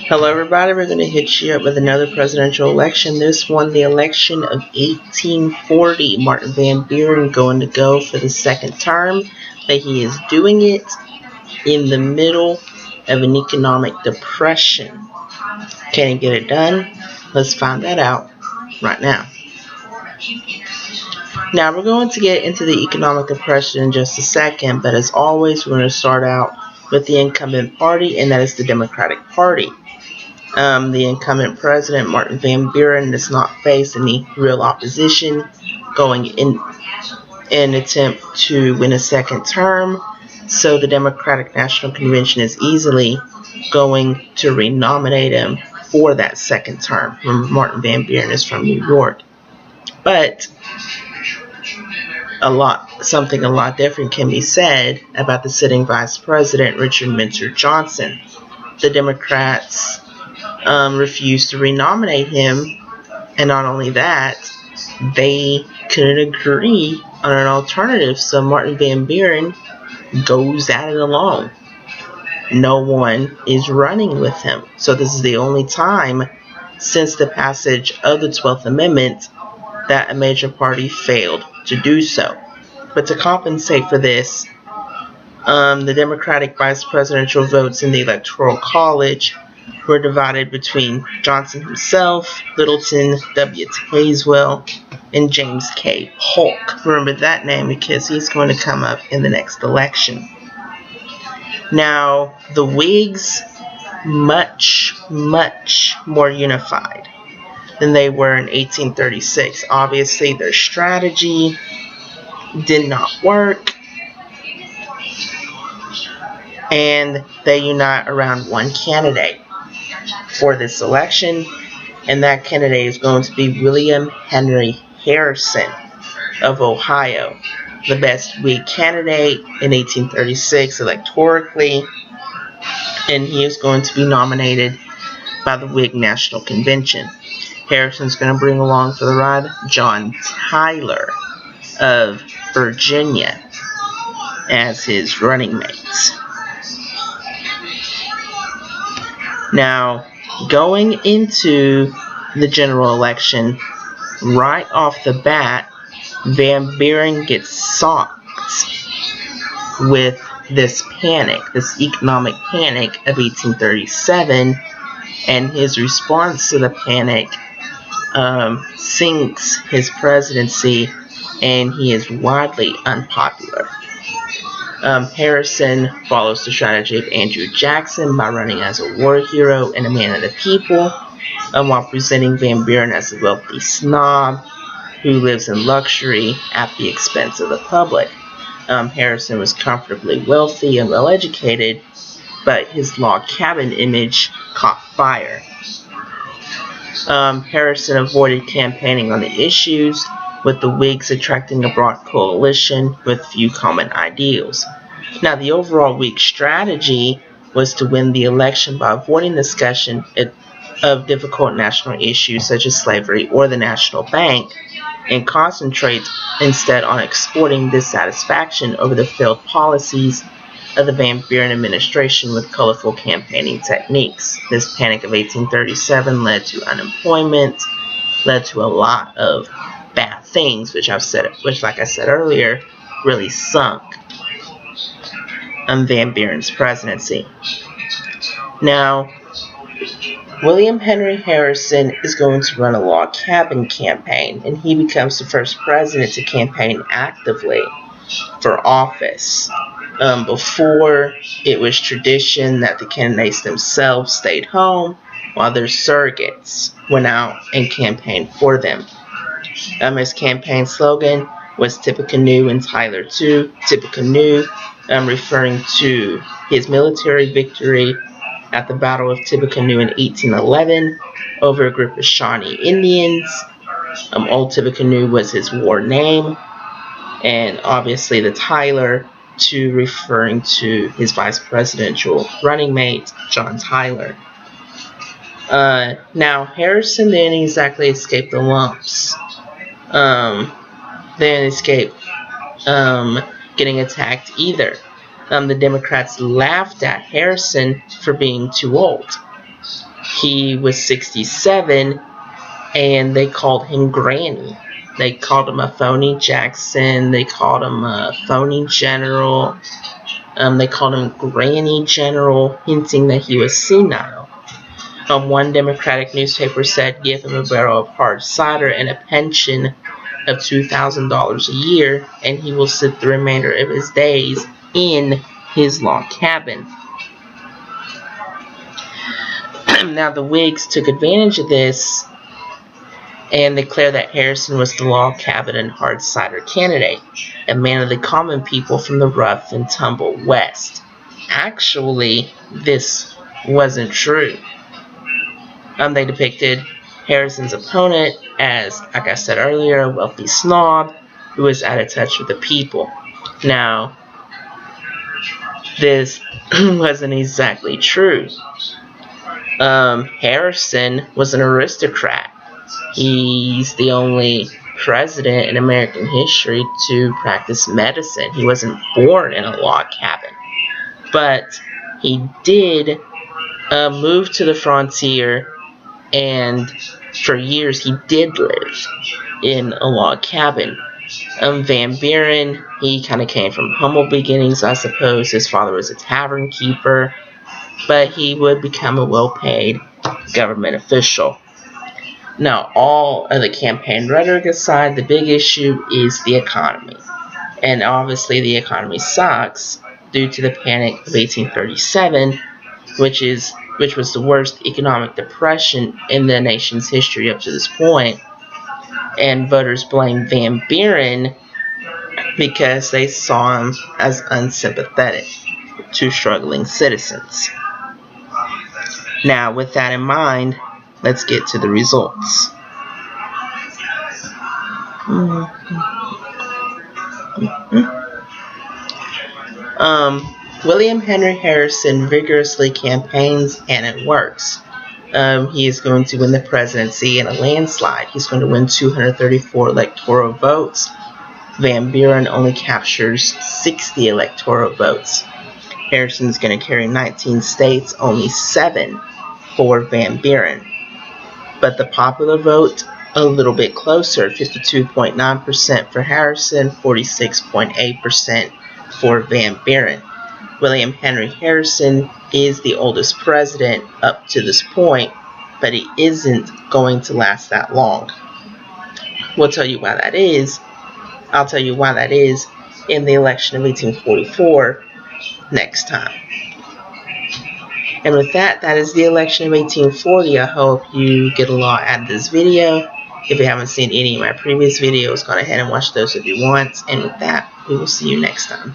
Hello everybody, we're going to hit you up with another presidential election. This one, the election of 1840. Martin Van Buren going to go for the second term, but he is doing it in the middle of an economic depression. Can he get it done? Let's find that out right now. Now we're going to get into the economic depression in just a second, but as always, we're going to start out with the incumbent party, and that is the Democratic Party. The incumbent president, Martin Van Buren, does not face any real opposition going in an attempt to win a second term, so the Democratic National Convention is easily going to renominate him for that second term. Remember, Martin Van Buren is from New York. But something a lot different can be said about the sitting vice president, Richard Mentor Johnson. The Democrats refused to renominate him, and not only that, they couldn't agree on an alternative, so Martin Van Buren goes at it alone. No one is running with him. So this is the only time since the passage of the 12th Amendment that a major party failed to do so. But to compensate for this, the Democratic vice presidential votes in the Electoral College were divided between Johnson himself, Littleton W. Tazewell, and James K. Polk. Remember that name because he's going to come up in the next election. Now, the Whigs, much more unified than they were in 1836. Obviously, their strategy did not work, and they unite around one candidate for this election, and that candidate is going to be William Henry Harrison of Ohio, the best Whig candidate in 1836 electorally, and he is going to be nominated by the Whig National Convention. Harrison's going to bring along for the ride John Tyler of Virginia as his running mates. Now, going into the general election, right off the bat, Van Buren gets socked with this panic, this economic panic of 1837, and his response to the panic sinks his presidency, and he is widely unpopular. Harrison follows the strategy of Andrew Jackson by running as a war hero and a man of the people, while presenting Van Buren as a wealthy snob who lives in luxury at the expense of the public. Harrison was comfortably wealthy and well-educated, but his log cabin image caught fire. Harrison avoided campaigning on the issues, with the Whigs attracting a broad coalition with few common ideals. Now, the overall Whig strategy was to win the election by avoiding discussion of difficult national issues such as slavery or the National Bank, and concentrate instead on exporting dissatisfaction over the failed policies of the Van Buren administration with colorful campaigning techniques. This panic of 1837 led to unemployment, led to a lot of bad things, which like I said earlier, really sunk Van Buren's presidency. Now, William Henry Harrison is going to run a log cabin campaign, and he becomes the first president to campaign actively for office. Before, it was tradition that the candidates themselves stayed home while their surrogates went out and campaigned for them. His campaign slogan was Tippecanoe and Tyler too. Tippecanoe, referring to his military victory at the Battle of Tippecanoe in 1811 over a group of Shawnee Indians. Old Tippecanoe was his war name, and obviously the Tyler to referring to his vice presidential running mate, John Tyler. Now, Harrison didn't exactly escape the lumps. Didn't escape getting attacked either. The Democrats laughed at Harrison for being too old. He was 67, and they called him Granny. They called him a phony Jackson. They called him a phony general. They called him Granny General, hinting that he was senile. One Democratic newspaper said, give him a barrel of hard cider and a pension of $2,000 a year, and he will sit the remainder of his days in his log cabin. Now, the Whigs took advantage of this and declared that Harrison was the log cabin and hard cider candidate, a man of the common people from the rough and tumble West. Actually, this wasn't true. They depicted Harrison's opponent as, like I said earlier, a wealthy snob who was out of touch with the people. Now, this wasn't exactly true. Harrison was an aristocrat. He's the only president in American history to practice medicine. He wasn't born in a log cabin. But he did move to the frontier, and for years he did live in a log cabin. Van Buren, he kind of came from humble beginnings, I suppose. His father was a tavern keeper, but he would become a well-paid government official. Now, all of the campaign rhetoric aside, the big issue is the economy. And obviously the economy sucks due to the Panic of 1837, which was the worst economic depression in the nation's history up to this point. And voters blame Van Buren because they saw him as unsympathetic to struggling citizens. Now, with that in mind, let's get to the results. William Henry Harrison vigorously campaigns, and it works. He is going to win the presidency in a landslide. He's going to win 234 electoral votes. Van Buren only captures 60 electoral votes. Harrison's going to carry 19 states, only 7 for Van Buren. But the popular vote, a little bit closer, 52.9% for Harrison, 46.8% for Van Buren. William Henry Harrison is the oldest president up to this point, but he isn't going to last that long. We'll tell you why that is. I'll tell you why that is in the election of 1844 next time. And with that, that is the election of 1840. I hope you get a lot out of this video. If you haven't seen any of my previous videos, go ahead and watch those if you want. And with that, we will see you next time.